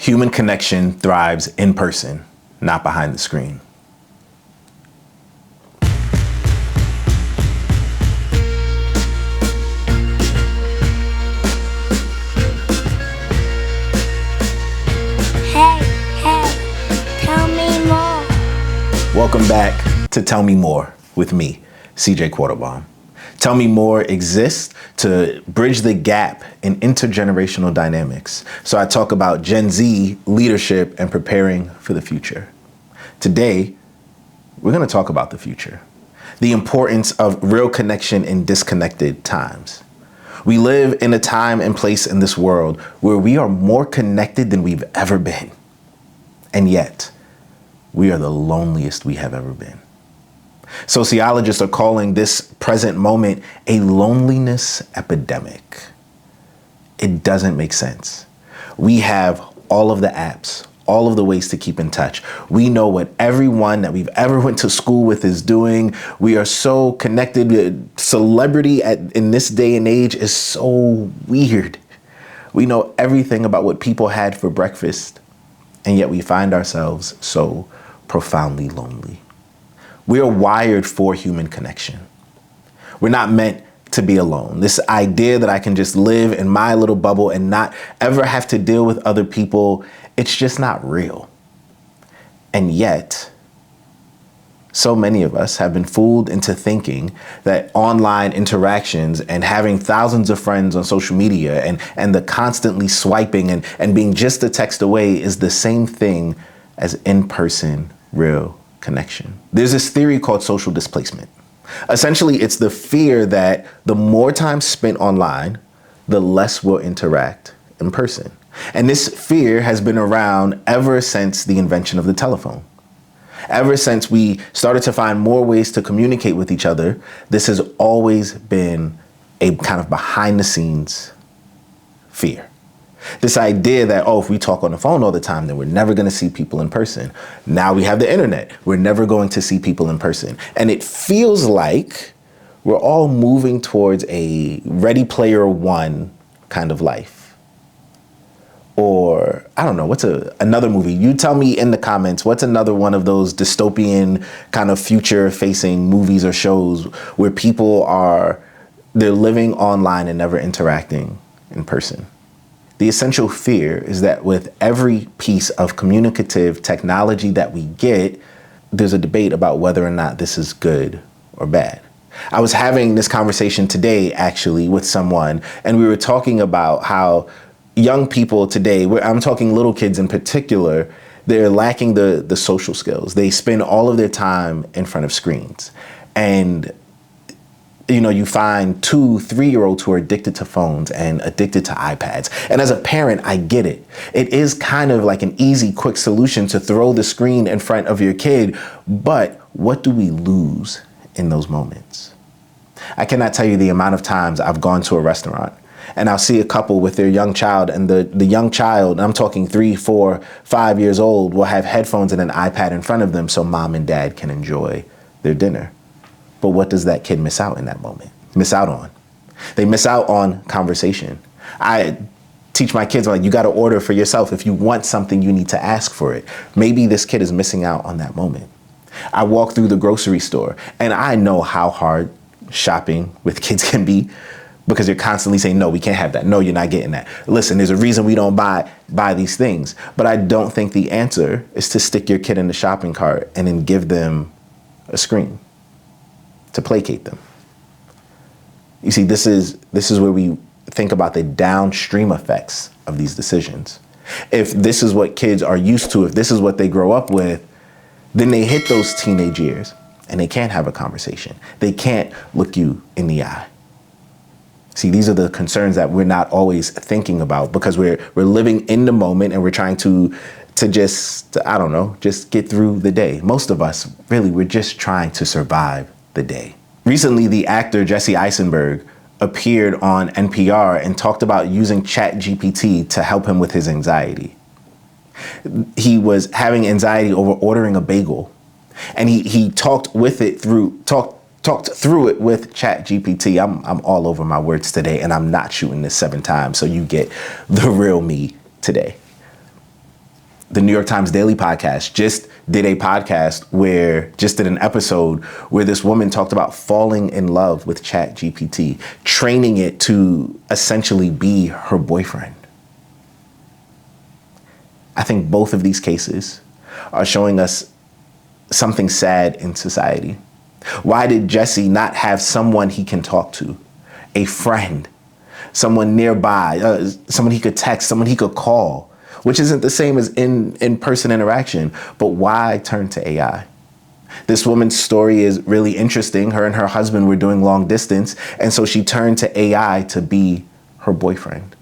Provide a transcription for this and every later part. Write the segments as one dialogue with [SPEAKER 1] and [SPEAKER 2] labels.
[SPEAKER 1] Human connection thrives in person, not behind the screen.
[SPEAKER 2] Tell me more.
[SPEAKER 1] Welcome back to Tell Me More with me, CJ Quarterbaum. Tell Me More exists to bridge the gap in intergenerational dynamics. So I talk about Gen Z leadership and preparing for the future. Today, we're going to talk about the future, the importance of real connection in disconnected times. We live in a time and place in this world where we are more connected than we've ever been. And yet, we are the loneliest we have ever been. Sociologists are calling this present moment a loneliness epidemic. It doesn't make sense. We have all of the apps, all of the ways to keep in touch. We know what everyone that we've ever went to school with is doing. We are so connected. Celebrity in this day and age is so weird. We know everything about what people had for breakfast, and yet we find ourselves so profoundly lonely. We are wired for human connection. We're not meant to be alone. This idea that I can just live in my little bubble and not ever have to deal with other people, it's just not real. And yet, so many of us have been fooled into thinking that online interactions and having thousands of friends on social media and the constantly swiping and being just a text away is the same thing as in-person real connection. There's this theory called social displacement. Essentially, it's the fear that the more time spent online, the less we'll interact in person. And this fear has been around ever since the invention of the telephone. Ever since we started to find more ways to communicate with each other, this has always been a kind of behind the scenes fear. This idea that, if we talk on the phone all the time, then we're never going to see people in person. Now we have the internet. We're never going to see people in person. And it feels like we're all moving towards a Ready Player One kind of life. Or, I don't know, what's another movie? You tell me in the comments, what's another one of those dystopian kind of future-facing movies or shows where people they're living online and never interacting in person? The essential fear is that with every piece of communicative technology that we get, there's a debate about whether or not this is good or bad. I was having this conversation today, actually, with someone, and we were talking about how young people today, I'm talking little kids in particular, they're lacking the social skills. They spend all of their time in front of screens. And you find 2, 3-year-olds who are addicted to phones and addicted to iPads. And as a parent, I get it. It is kind of like an easy, quick solution to throw the screen in front of your kid. But what do we lose in those moments? I cannot tell you the amount of times I've gone to a restaurant and I'll see a couple with their young child, and the young child, I'm talking 3, 4, 5 years old, will have headphones and an iPad in front of them so mom and dad can enjoy their dinner. But what does that kid miss out in that moment? Miss out on? They miss out on conversation. I teach my kids, you got to order for yourself. If you want something, you need to ask for it. Maybe this kid is missing out on that moment. I walk through the grocery store and I know how hard shopping with kids can be because you're constantly saying, no, we can't have that. No, you're not getting that. Listen, there's a reason we don't buy these things. But I don't think the answer is to stick your kid in the shopping cart and then give them a screen to placate them. You see, this is where we think about the downstream effects of these decisions. If this is what kids are used to, if this is what they grow up with, then they hit those teenage years and they can't have a conversation. They can't look you in the eye. See, these are the concerns that we're not always thinking about because we're living in the moment and we're trying to just get through the day. Most of us, really, we're just trying to survive the day. Recently, the actor Jesse Eisenberg appeared on NPR and talked about using ChatGPT to help him with his anxiety. He was having anxiety over ordering a bagel, and he talked through it with ChatGPT. I'm all over my words today, and I'm not shooting this 7 times, so you get the real me today. The New York Times Daily Podcast just did an episode where this woman talked about falling in love with ChatGPT, training it to essentially be her boyfriend. I think both of these cases are showing us something sad in society. Why did Jesse not have someone he can talk to, a friend, someone nearby, someone he could text, someone he could call, which isn't the same as in-person interaction, but why turn to AI? This woman's story is really interesting. Her and her husband were doing long distance, and so she turned to AI to be her boyfriend,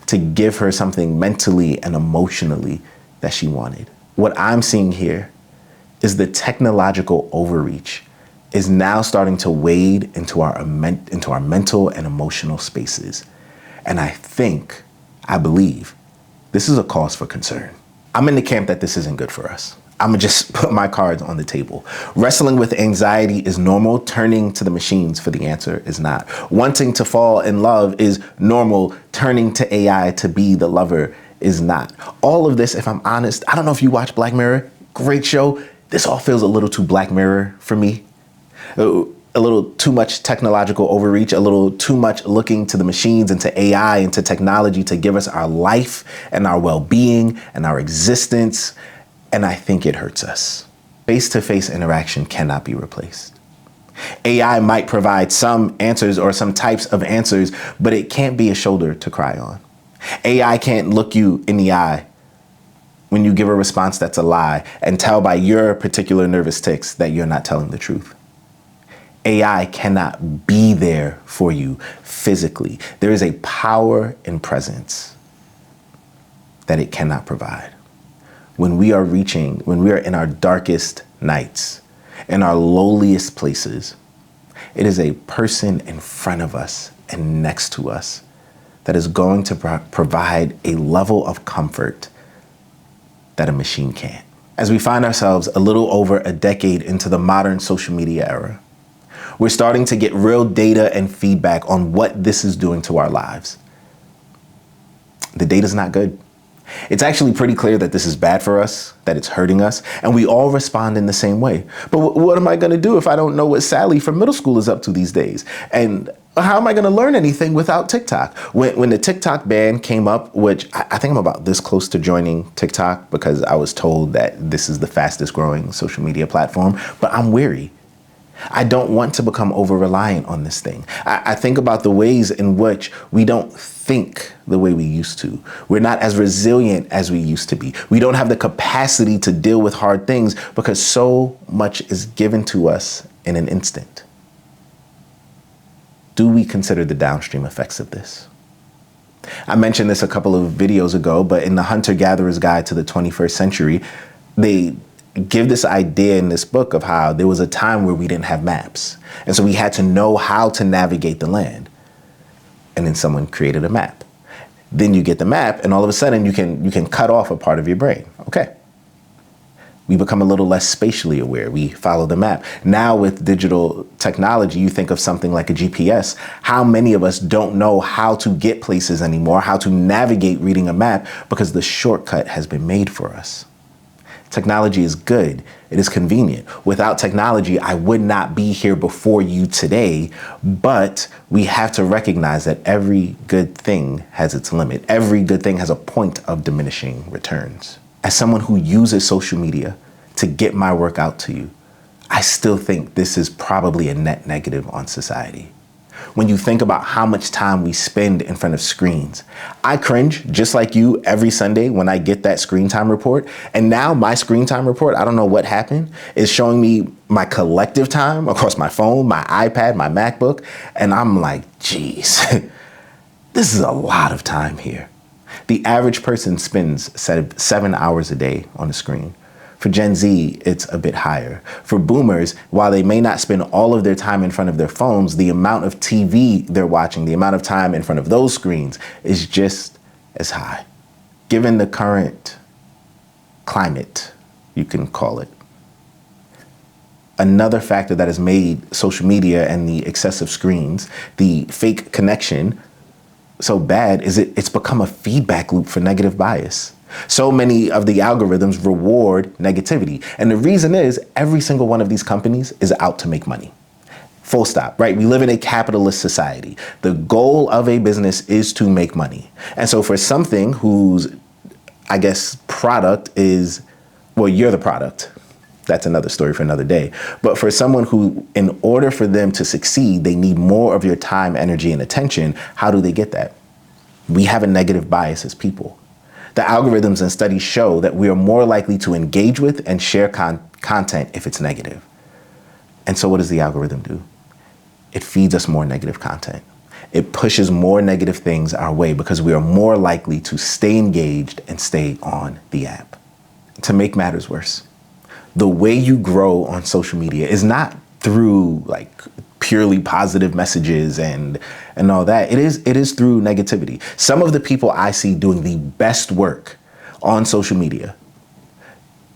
[SPEAKER 1] to give her something mentally and emotionally that she wanted. What I'm seeing here is the technological overreach is now starting to wade into our mental and emotional spaces. And I believe, this is a cause for concern. I'm in the camp that this isn't good for us. I'm gonna just put my cards on the table. Wrestling with anxiety is normal. Turning to the machines for the answer is not. Wanting to fall in love is normal. Turning to AI to be the lover is not. All of this, if I'm honest, I don't know if you watch Black Mirror, great show. This all feels a little too Black Mirror for me. A little too much technological overreach, a little too much looking to the machines and to AI and to technology to give us our life and our well-being and our existence. And I think it hurts us. Face-to-face interaction cannot be replaced. AI might provide some answers or some types of answers, but it can't be a shoulder to cry on. AI can't look you in the eye when you give a response that's a lie and tell by your particular nervous tics that you're not telling the truth. AI cannot be there for you physically. There is a power in presence that it cannot provide. When we are in our darkest nights, in our lowliest places, it is a person in front of us and next to us that is going to provide a level of comfort that a machine can't. As we find ourselves a little over a decade into the modern social media era, we're starting to get real data and feedback on what this is doing to our lives. The data's not good. It's actually pretty clear that this is bad for us, that it's hurting us, and we all respond in the same way. But what am I going to do if I don't know what Sally from middle school is up to these days? And how am I going to learn anything without TikTok? When the TikTok ban came up, which I think I'm about this close to joining TikTok because I was told that this is the fastest growing social media platform, but I'm weary. I don't want to become over-reliant on this thing. I think about the ways in which we don't think the way we used to. We're not as resilient as we used to be. We don't have the capacity to deal with hard things because so much is given to us in an instant. Do we consider the downstream effects of this? I mentioned this a couple of videos ago, but in the Hunter-Gatherer's Guide to the 21st Century, they give this idea in this book of how there was a time where we didn't have maps. And so we had to know how to navigate the land. And then someone created a map. Then you get the map and all of a sudden you can cut off a part of your brain. Okay. We become a little less spatially aware. We follow the map. Now with digital technology, you think of something like a GPS. How many of us don't know how to get places anymore, how to navigate reading a map because the shortcut has been made for us? Technology is good. It is convenient. Without technology, I would not be here before you today, but we have to recognize that every good thing has its limit. Every good thing has a point of diminishing returns. As someone who uses social media to get my work out to you, I still think this is probably a net negative on society. When you think about how much time we spend in front of screens, I cringe just like you every Sunday when I get that screen time report. And now my screen time report, I don't know what happened, is showing me my collective time across my phone, my iPad, my MacBook. And I'm like, geez, this is a lot of time here. The average person spends 7 hours a day on the screen. For Gen Z, it's a bit higher. For boomers, while they may not spend all of their time in front of their phones, the amount of TV they're watching, the amount of time in front of those screens is just as high. Given the current climate, you can call it, another factor that has made social media and the excessive screens, the fake connection, so bad is it's become a feedback loop for negative bias. So many of the algorithms reward negativity. And the reason is every single one of these companies is out to make money. Full stop, right? We live in a capitalist society. The goal of a business is to make money. And so for something whose, I guess, product is, well, you're the product. That's another story for another day. But for someone who, in order for them to succeed, they need more of your time, energy, and attention, how do they get that? We have a negative bias as people. The algorithms and studies show that we are more likely to engage with and share content if it's negative. And so what does the algorithm do? It feeds us more negative content. It pushes more negative things our way because we are more likely to stay engaged and stay on the app. To make matters worse, the way you grow on social media is not through like purely positive messages and all that. It is through negativity. Some of the people I see doing the best work on social media,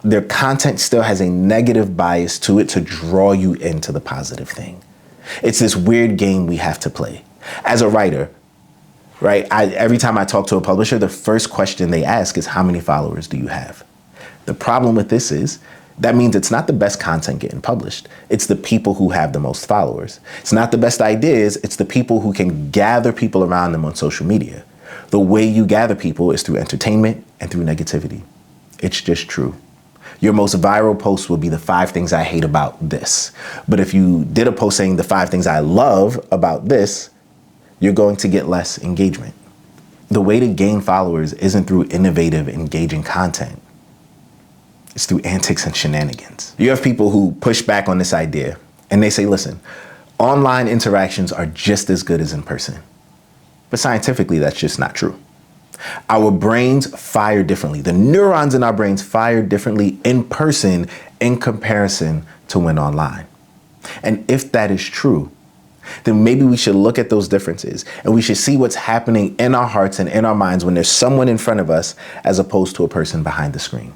[SPEAKER 1] their content still has a negative bias to it to draw you into the positive thing. It's this weird game we have to play. As a writer, right? Every time I talk to a publisher, the first question they ask is, how many followers do you have? The problem with this is, that means it's not the best content getting published. It's the people who have the most followers. It's not the best ideas. It's the people who can gather people around them on social media. The way you gather people is through entertainment and through negativity. It's just true. Your most viral post will be the 5 things I hate about this. But if you did a post saying the 5 things I love about this, you're going to get less engagement. The way to gain followers isn't through innovative, engaging content. It's through antics and shenanigans. You have people who push back on this idea and they say, listen, online interactions are just as good as in person. But scientifically, that's just not true. Our brains fire differently. The neurons in our brains fire differently in person in comparison to when online. And if that is true, then maybe we should look at those differences and we should see what's happening in our hearts and in our minds when there's someone in front of us as opposed to a person behind the screen.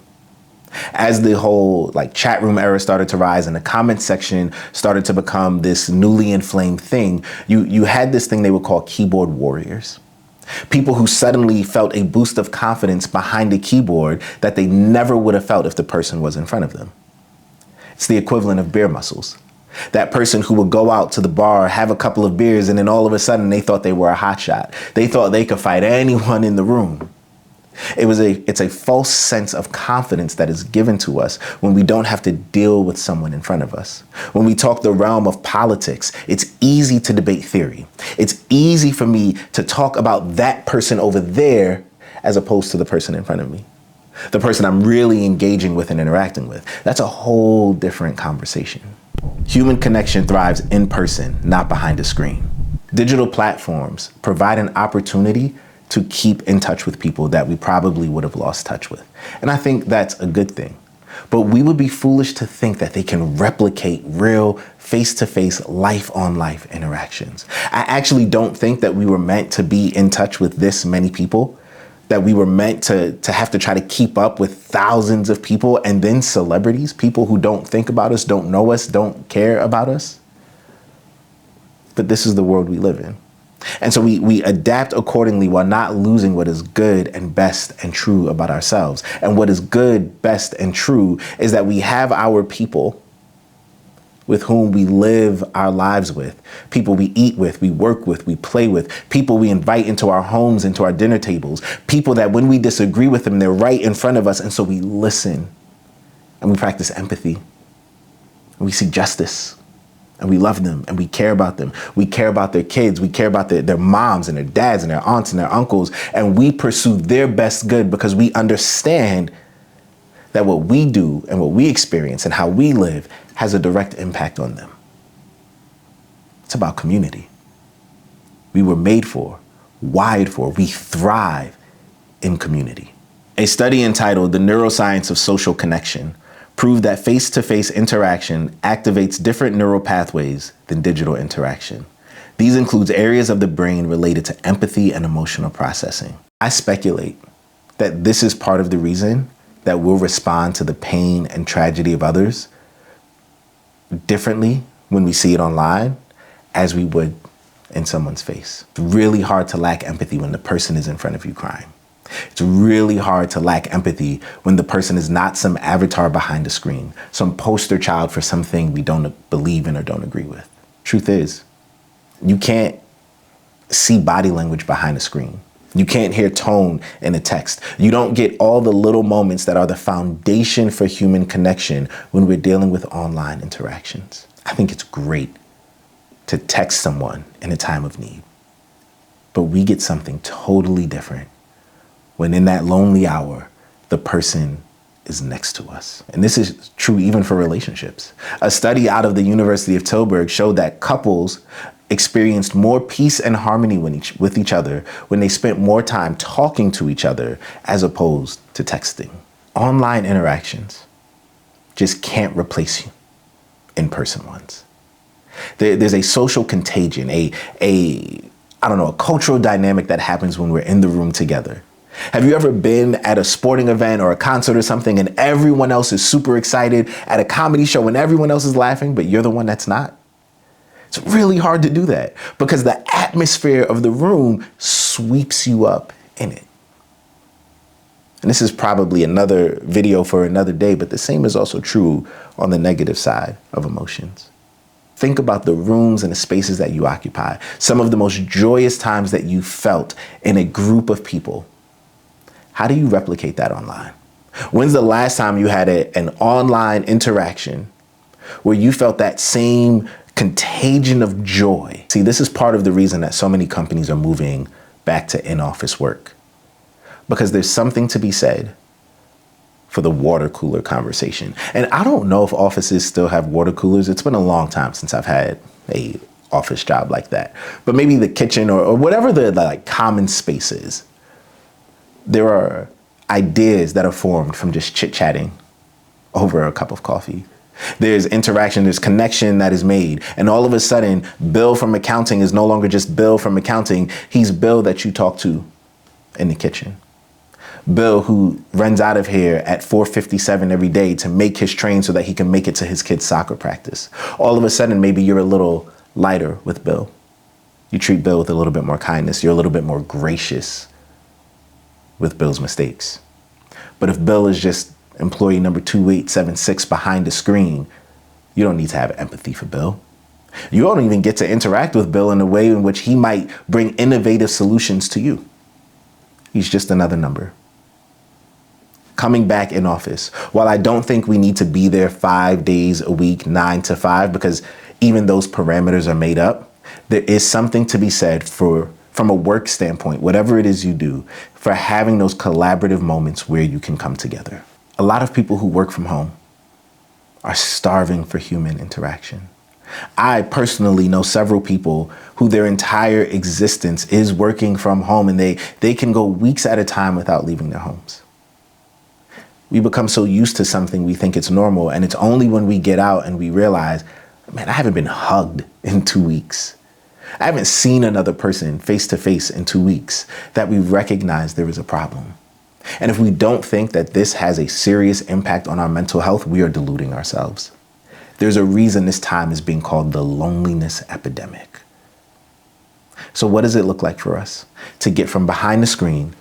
[SPEAKER 1] As the whole chat room era started to rise and the comment section started to become this newly inflamed thing, you had this thing they would call keyboard warriors. People who suddenly felt a boost of confidence behind the keyboard that they never would have felt if the person was in front of them. It's the equivalent of beer muscles. That person who would go out to the bar, have a couple of beers, and then all of a sudden they thought they were a hotshot. They thought they could fight anyone in the room. It's a false sense of confidence that is given to us when we don't have to deal with someone in front of us. When we talk the realm of politics, it's easy to debate theory. It's easy for me to talk about that person over there as opposed to the person in front of me. The person I'm really engaging with and interacting with. That's a whole different conversation. Human connection thrives in person, not behind a screen. Digital platforms provide an opportunity to keep in touch with people that we probably would have lost touch with. And I think that's a good thing. But we would be foolish to think that they can replicate real face-to-face, life-on-life interactions. I actually don't think that we were meant to be in touch with this many people, that we were meant to have to try to keep up with thousands of people and then celebrities, people who don't think about us, don't know us, don't care about us. But this is the world we live in. And so we adapt accordingly while not losing what is good and best and true about ourselves. And what is good, best, and true is that we have our people with whom we live our lives with, people we eat with, we work with, we play with, people we invite into our homes, into our dinner tables, people that when we disagree with them, they're right in front of us. And so we listen and we practice empathy and we see justice. And we love them and we care about them. We care about their kids. We care about their moms and their dads and their aunts and their uncles. And we pursue their best good because we understand that what we do and what we experience and how we live has a direct impact on them. It's about community. We were made for, wired for, we thrive in community. A study entitled The Neuroscience of Social Connection proved that face-to-face interaction activates different neural pathways than digital interaction. These include areas of the brain related to empathy and emotional processing. I speculate that this is part of the reason that we'll respond to the pain and tragedy of others differently when we see it online as we would in someone's face. It's really hard to lack empathy when the person is in front of you crying. It's really hard to lack empathy when the person is not some avatar behind a screen, some poster child for something we don't believe in or don't agree with. Truth is, you can't see body language behind a screen. You can't hear tone in a text. You don't get all the little moments that are the foundation for human connection when we're dealing with online interactions. I think it's great to text someone in a time of need, but we get something totally different when in that lonely hour, the person is next to us. And this is true even for relationships. A study out of the University of Tilburg showed that couples experienced more peace and harmony with each other when they spent more time talking to each other as opposed to texting. Online interactions just can't replace you in-person ones. There's a social contagion, a cultural dynamic that happens when we're in the room together. Have you ever been at a sporting event or a concert or something and everyone else is super excited, at a comedy show and everyone else is laughing, but you're the one that's not? It's really hard to do that because the atmosphere of the room sweeps you up in it. And this is probably another video for another day, but the same is also true on the negative side of emotions. Think about the rooms and the spaces that you occupy, some of the most joyous times that you felt in a group of people. How do you replicate that online? When's the last time you had an online interaction where you felt that same contagion of joy? See, this is part of the reason that so many companies are moving back to in-office work, because there's something to be said for the water cooler conversation. And I don't know if offices still have water coolers. It's been a long time since I've had a office job like that, but maybe the kitchen or whatever the like common space is. There are ideas that are formed from just chit-chatting over a cup of coffee. There's interaction, there's connection that is made. And all of a sudden, Bill from accounting is no longer just Bill from accounting. He's Bill that you talk to in the kitchen. Bill who runs out of here at 4:57 every day to make his train so that he can make it to his kid's soccer practice. All of a sudden, maybe you're a little lighter with Bill. You treat Bill with a little bit more kindness. You're a little bit more gracious with Bill's mistakes. But if Bill is just employee number 2876 behind the screen, you don't need to have empathy for Bill. You don't even get to interact with Bill in a way in which he might bring innovative solutions to you. He's just another number. Coming back in office, while I don't think we need to be there 5 days a week, 9 to 5, because even those parameters are made up, there is something to be said from a work standpoint, whatever it is you do, for having those collaborative moments where you can come together. A lot of people who work from home are starving for human interaction. I personally know several people who their entire existence is working from home, and they can go weeks at a time without leaving their homes. We become so used to something we think it's normal, and it's only when we get out and we realize, man, I haven't been hugged in 2 weeks. I haven't seen another person face to face in 2 weeks, that we recognize there is a problem. And if we don't think that this has a serious impact on our mental health, we are deluding ourselves. There's a reason this time is being called the loneliness epidemic. So what does it look like for us to get from behind the screen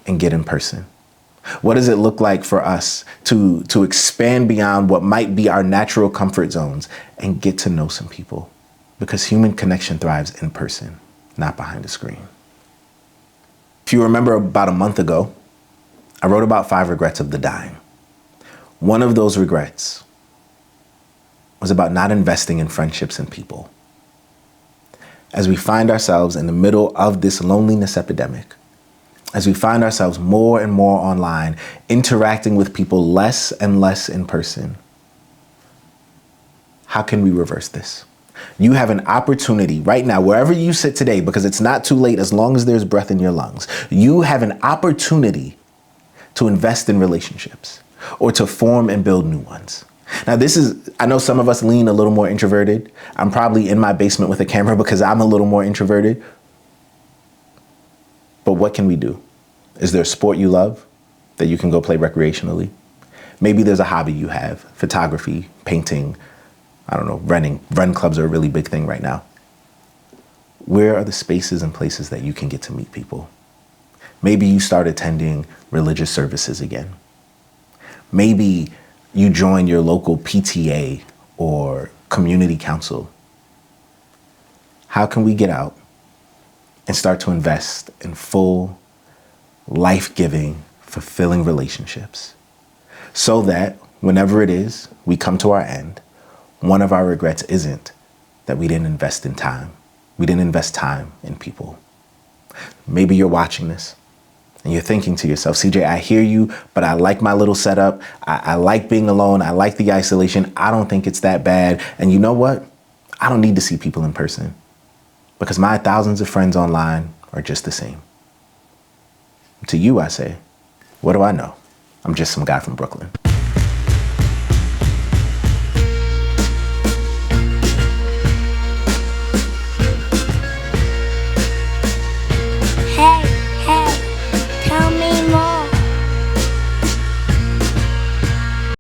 [SPEAKER 1] and get in person? What does it look like for us to expand beyond what might be our natural comfort zones and get to know some people? Because human connection thrives in person, not behind a screen. If you remember about a month ago, I wrote about 5 regrets of the dying. One of those regrets was about not investing in friendships and people. As we find ourselves in the middle of this loneliness epidemic, as we find ourselves more and more online, interacting with people less and less in person, how can we reverse this? You have an opportunity right now, wherever you sit today, because it's not too late as long as there's breath in your lungs. You have an opportunity to invest in relationships or to form and build new ones. Now, I know some of us lean a little more introverted. I'm probably in my basement with a camera because I'm a little more introverted. But what can we do? Is there a sport you love that you can go play recreationally? Maybe there's a hobby you have, photography, painting, I don't know, running. Run clubs are a really big thing right now. Where are the spaces and places that you can get to meet people? Maybe you start attending religious services again. Maybe you join your local PTA or community council. How can we get out and start to invest in full, life-giving, fulfilling relationships so that whenever it is we come to our end, one of our regrets isn't that we didn't invest in time. We didn't invest time in people. Maybe you're watching this and you're thinking to yourself, CJ, I hear you, but I like my little setup. I like being alone. I like the isolation. I don't think it's that bad. And you know what? I don't need to see people in person because my thousands of friends online are just the same. To you, I say, what do I know? I'm just some guy from Brooklyn.